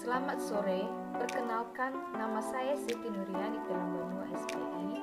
Selamat sore, perkenalkan nama saya Siti Nuriani Telambanua SPI,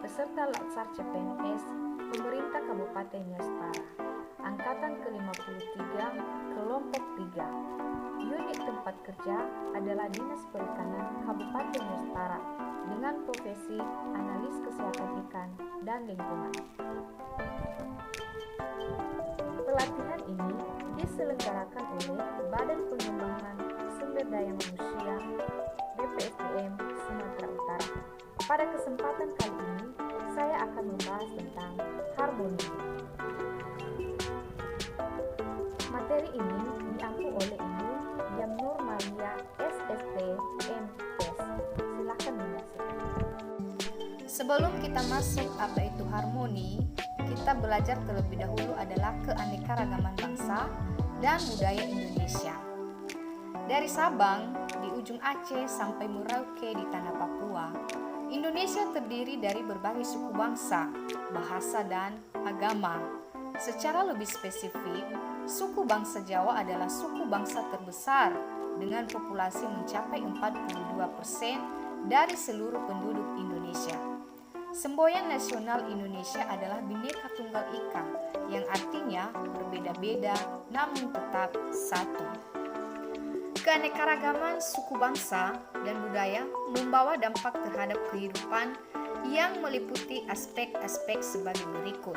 peserta Latsar CPNS Pemerintah Kabupaten Nias Tara, Angkatan ke-53, Kelompok 3. Unit tempat kerja adalah Dinas Perikanan Kabupaten Nias Tara dengan profesi analis kesehatan ikan dan lingkungan. Pelatihan ini diselenggarakan oleh Badan Pengembangan Sumber Daya Manusia BPSDM Sumatera Utara. Pada kesempatan kali ini, saya akan membahas tentang harmoni. Materi ini diampu oleh Ibu Dian Nur Malia SST MPes. Silakan menyaksikan. Sebelum kita masuk apa itu harmoni, kita belajar terlebih dahulu adalah keanekaragaman bangsa dan budaya Indonesia. Dari Sabang di ujung Aceh sampai Merauke di tanah Papua, Indonesia terdiri dari berbagai suku bangsa, bahasa dan agama. Secara lebih spesifik, suku bangsa Jawa adalah suku bangsa terbesar dengan populasi mencapai 42% dari seluruh penduduk Indonesia. Semboyan nasional Indonesia adalah Bhinneka Tunggal Ika, yang artinya berbeda-beda namun tetap satu. Keanekaragaman suku bangsa dan budaya membawa dampak terhadap kehidupan yang meliputi aspek-aspek sebagai berikut.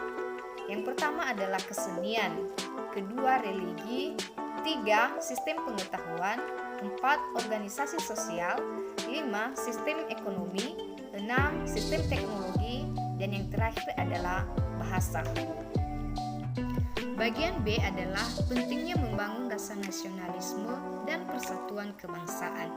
Yang pertama adalah kesenian, kedua religi, tiga sistem pengetahuan, empat organisasi sosial, lima sistem ekonomi, 6. Sistem teknologi, dan yang terakhir adalah bahasa. Bagian B adalah pentingnya membangun rasa nasionalisme dan persatuan kebangsaan.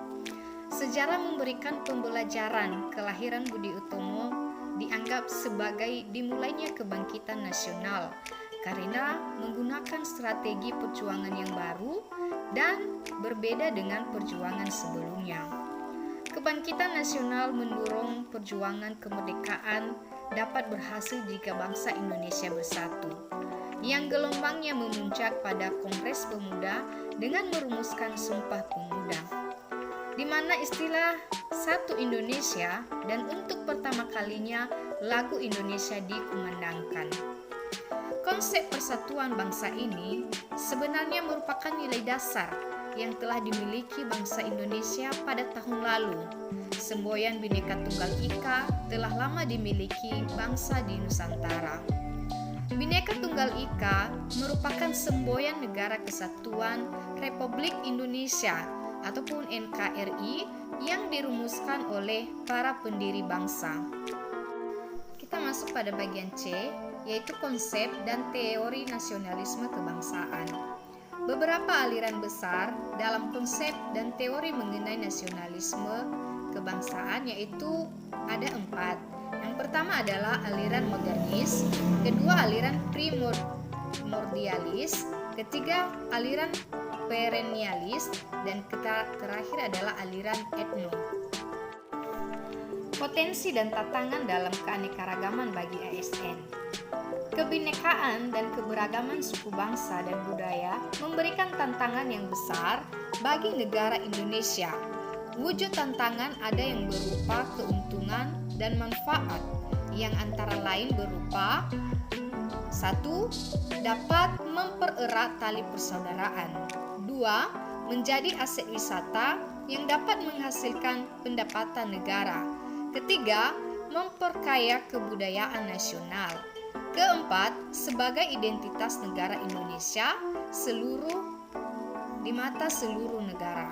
Sejarah memberikan pembelajaran kelahiran Budi Utomo dianggap sebagai dimulainya kebangkitan nasional karena menggunakan strategi perjuangan yang baru dan berbeda dengan perjuangan sebelumnya. Kebangkitan nasional mendorong perjuangan kemerdekaan dapat berhasil jika bangsa Indonesia bersatu, yang gelombangnya memuncak pada Kongres Pemuda dengan merumuskan Sumpah Pemuda, di mana istilah Satu Indonesia dan untuk pertama kalinya lagu Indonesia dikumandangkan. Konsep persatuan bangsa ini sebenarnya merupakan nilai dasar yang telah dimiliki bangsa Indonesia pada tahun lalu. Semboyan Bhinneka Tunggal Ika telah lama dimiliki bangsa di Nusantara. Bhinneka Tunggal Ika merupakan semboyan Negara Kesatuan Republik Indonesia ataupun NKRI yang dirumuskan oleh para pendiri bangsa. Kita masuk pada bagian C, yaitu konsep dan teori nasionalisme kebangsaan. Beberapa aliran besar dalam konsep dan teori mengenai nasionalisme kebangsaan yaitu ada 4. Yang pertama adalah aliran modernis, kedua aliran primordialis, ketiga aliran perennialis, dan terakhir adalah aliran etno. Potensi dan tantangan dalam keanekaragaman bagi ASN. Kebinekaan dan keberagaman suku bangsa dan budaya memberikan tantangan yang besar bagi negara Indonesia. Wujud tantangan ada yang berupa keuntungan dan manfaat, yang antara lain berupa 1. Dapat mempererat tali persaudaraan. 2. Menjadi aset wisata yang dapat menghasilkan pendapatan negara. Ketiga, memperkaya kebudayaan nasional. Keempat, sebagai identitas negara Indonesia di mata seluruh negara.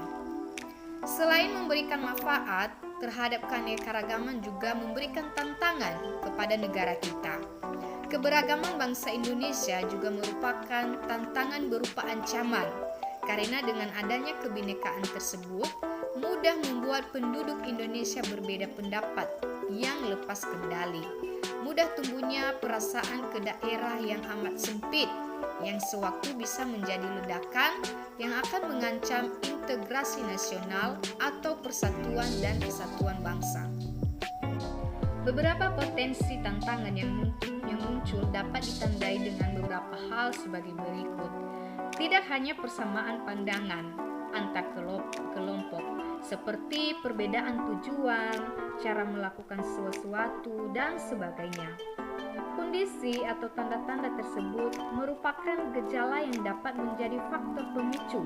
Selain memberikan manfaat terhadap keanekaragaman juga memberikan tantangan kepada negara kita. Keberagaman bangsa Indonesia juga merupakan tantangan berupa ancaman, karena dengan adanya kebinekaan tersebut mudah membuat penduduk Indonesia berbeda pendapat yang lepas kendali. Mudah tumbuhnya perasaan ke daerah yang amat sempit, yang sewaktu bisa menjadi ledakan yang akan mengancam integrasi nasional atau persatuan dan kesatuan bangsa. Beberapa potensi tantangan yang muncul dapat ditandai dengan beberapa hal sebagai berikut. Tidak hanya persamaan pandangan antar kelompok, seperti perbedaan tujuan, cara melakukan sesuatu, dan sebagainya. Kondisi atau tanda-tanda tersebut merupakan gejala yang dapat menjadi faktor pemicu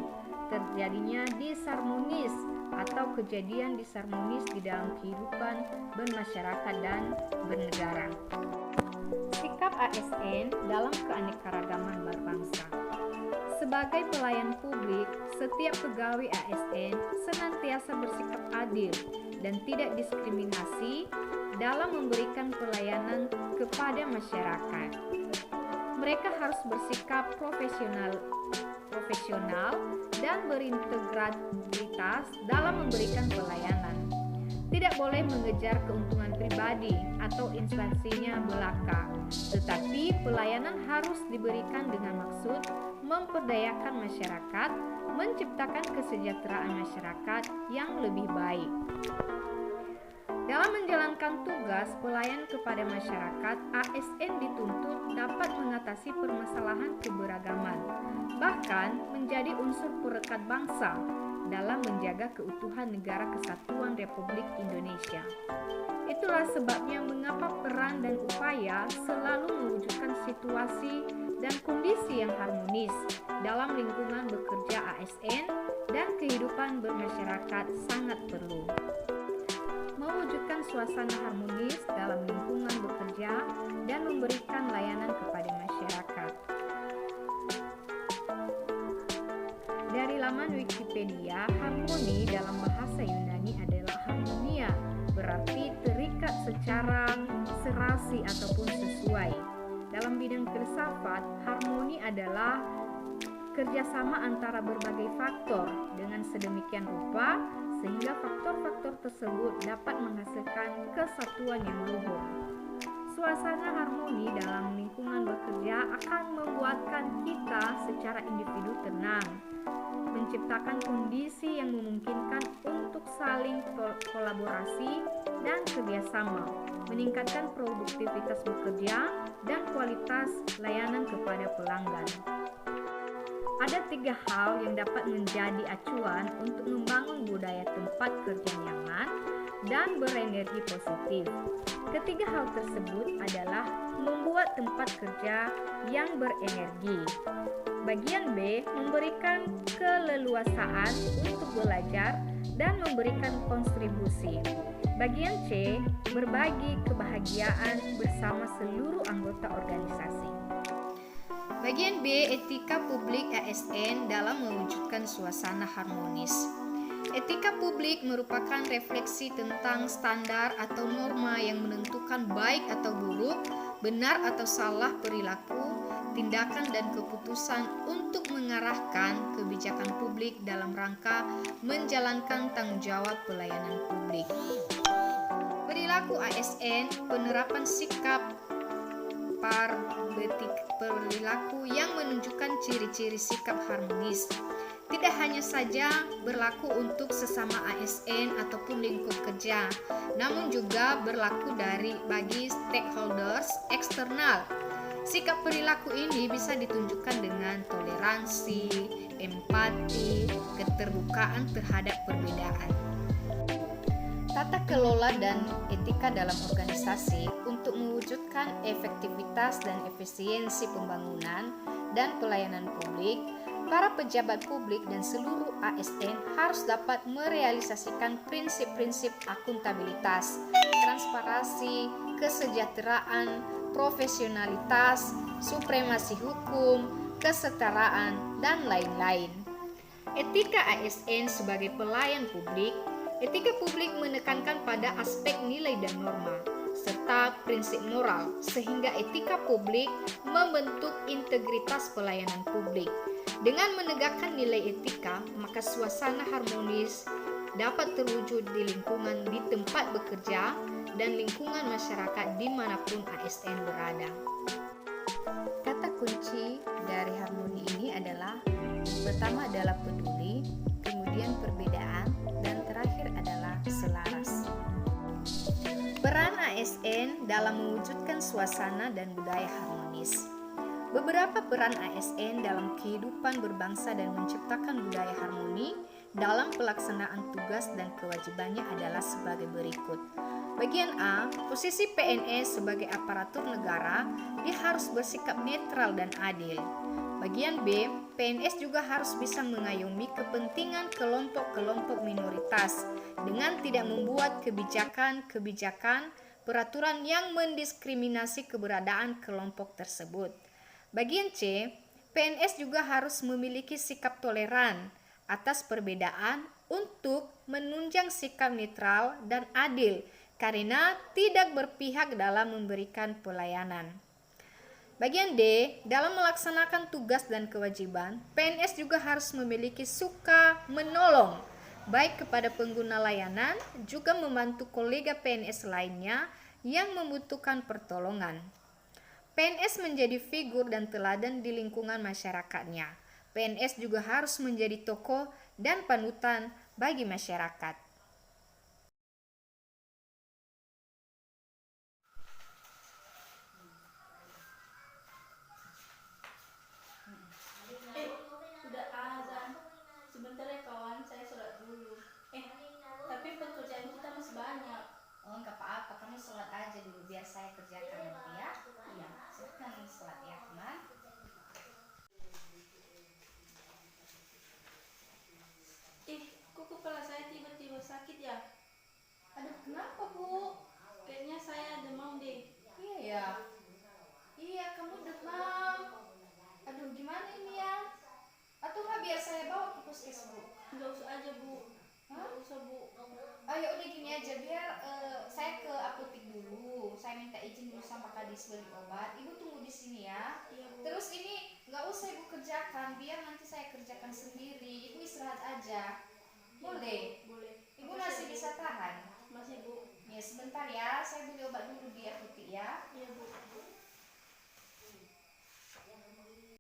terjadinya disharmonis atau kejadian disharmonis di dalam kehidupan bermasyarakat dan bernegara. Sikap ASN dalam keanekaragaman berbangsa. Sebagai pelayan publik, setiap pegawai ASN senantiasa bersikap adil dan tidak diskriminasi dalam memberikan pelayanan kepada masyarakat. Mereka harus bersikap profesional dan berintegritas dalam memberikan pelayanan. Tidak boleh mengejar keuntungan pribadi atau instansinya belaka, tetapi pelayanan harus diberikan dengan maksud memperdayakan masyarakat, menciptakan kesejahteraan masyarakat yang lebih baik. Dalam menjalankan tugas pelayan kepada masyarakat, ASN dituntut dapat mengatasi permasalahan keberagaman, bahkan menjadi unsur perekat bangsa dalam menjaga keutuhan Negara Kesatuan Republik Indonesia. Itulah sebabnya mengapa peran dan upaya selalu mewujudkan situasi dan kondisi yang harmonis dalam lingkungan bekerja ASN dan kehidupan bermasyarakat sangat perlu. Mewujudkan suasana harmonis dalam lingkungan bekerja dan memberikan layanan kepada masyarakat. Dari laman Wikipedia, harmoni dalam bahasa Yunani adalah harmonia, berarti terikat secara serasi ataupun sesuai. Dalam bidang filsafat, harmoni adalah kerjasama antara berbagai faktor dengan sedemikian rupa sehingga faktor-faktor tersebut dapat menghasilkan kesatuan yang luhur. Suasana harmoni dalam lingkungan bekerja akan membuatkan kita secara individu tenang, menciptakan kondisi yang memungkinkan untuk saling kolaborasi dan kerjasama, meningkatkan produktivitas bekerja dan kualitas layanan kepada pelanggan. Ada 3 hal yang dapat menjadi acuan untuk membangun budaya tempat kerja nyaman dan berenergi positif. Ketiga hal tersebut adalah membuat tempat kerja yang berenergi. Bagian B, memberikan keleluasaan untuk belajar dan memberikan kontribusi. Bagian C, berbagi kebahagiaan bersama seluruh anggota organisasi. Bagian B, etika publik ASN dalam mewujudkan suasana harmonis. Etika publik merupakan refleksi tentang standar atau norma yang menentukan baik atau buruk, benar atau salah perilaku, tindakan dan keputusan untuk mengarahkan kebijakan publik dalam rangka menjalankan tanggung jawab pelayanan publik. Perilaku ASN, penerapan sikap perilaku yang menunjukkan ciri-ciri sikap harmonis tidak hanya saja berlaku untuk sesama ASN ataupun lingkup kerja, namun juga berlaku bagi stakeholders eksternal. Sikap perilaku ini bisa ditunjukkan dengan toleransi, empati, keterbukaan terhadap perbedaan. Tata kelola dan etika dalam organisasi untuk mewujudkan efektivitas dan efisiensi pembangunan dan pelayanan publik, para pejabat publik dan seluruh ASN harus dapat merealisasikan prinsip-prinsip akuntabilitas, transparansi, kesejahteraan, profesionalitas, supremasi hukum, kesetaraan, dan lain-lain. Etika ASN sebagai pelayan publik. Etika publik menekankan pada aspek nilai dan norma, serta prinsip moral, sehingga etika publik membentuk integritas pelayanan publik. Dengan menegakkan nilai etika, maka suasana harmonis dapat terwujud di lingkungan di tempat bekerja dan lingkungan masyarakat dimanapun ASN berada. Kata kunci dari harmoni ini adalah, pertama adalah peduli, kemudian perbedaan, dan terakhir adalah selaras. Peran ASN dalam mewujudkan suasana dan budaya harmonis. Beberapa peran ASN dalam kehidupan berbangsa dan menciptakan budaya harmoni dalam pelaksanaan tugas dan kewajibannya adalah sebagai berikut. Bagian A, posisi PNS sebagai aparatur negara, dia harus bersikap netral dan adil. Bagian B, PNS juga harus bisa mengayomi kepentingan kelompok-kelompok minoritas dengan tidak membuat kebijakan-kebijakan peraturan yang mendiskriminasi keberadaan kelompok tersebut. Bagian C, PNS juga harus memiliki sikap toleran atas perbedaan untuk menunjang sikap netral dan adil karena tidak berpihak dalam memberikan pelayanan. Bagian D, dalam melaksanakan tugas dan kewajiban, PNS juga harus memiliki suka menolong, baik kepada pengguna layanan, juga membantu kolega PNS lainnya yang membutuhkan pertolongan. PNS menjadi figur dan teladan di lingkungan masyarakatnya. PNS juga harus menjadi tokoh dan panutan bagi masyarakat. Udah azan. Sebentar ya kawan, saya sholat dulu. Tapi pekerjaan kita masih banyak. Oh, nggak apa-apa, kamu sholat aja dulu biar saya kerjakan nanti ya. Iya, silakan sholat ya, teman. Kok kepala saya tiba-tiba sakit ya? Aduh, kenapa Bu? Kayaknya saya demam deh. Iya ya. Iya, kamu demam. Aduh, gimana ini ya? Atau nggak biar saya bawa ke puskes Bu? Nggak usah aja Bu. Nggak usah Bu. Ya udah gini aja, biar saya ke apotek dulu. Saya minta izin dulu sama Kadis beli obat. Ibu tunggu di sini ya. Iya Bu. Terus ini nggak usah Ibu kerjakan, biar nanti saya kerjakan sendiri. Ibu istirahat aja. Boleh?